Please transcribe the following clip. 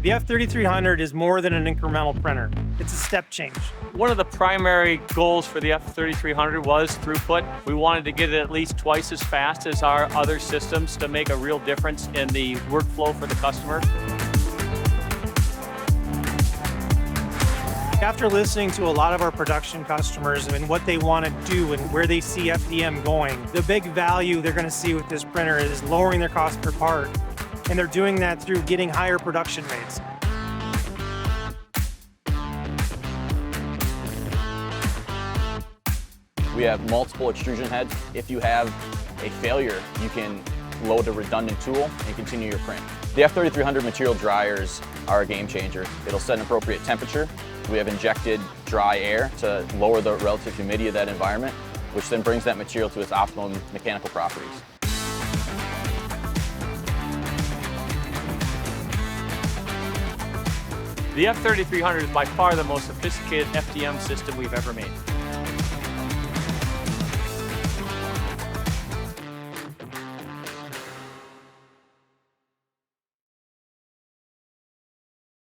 The F3300 is more than an incremental printer. It's a step change. One of the primary goals for the F3300 was throughput. We wanted to get it at least twice as fast as our other systems to make a real difference in the workflow for the customer. After listening to a lot of our production customers and what they want to do and where they see FDM going, the big value they're going to see with this printer is lowering their cost per part. And they're doing that through getting higher production rates. We have multiple extrusion heads. If you have a failure, you can load a redundant tool and continue your print. The F3300 material dryers are a game changer. It'll set an appropriate temperature. We have injected dry air to lower the relative humidity of that environment, which then brings that material to its optimum mechanical properties. The F3300 is by far the most sophisticated FDM system we've ever made.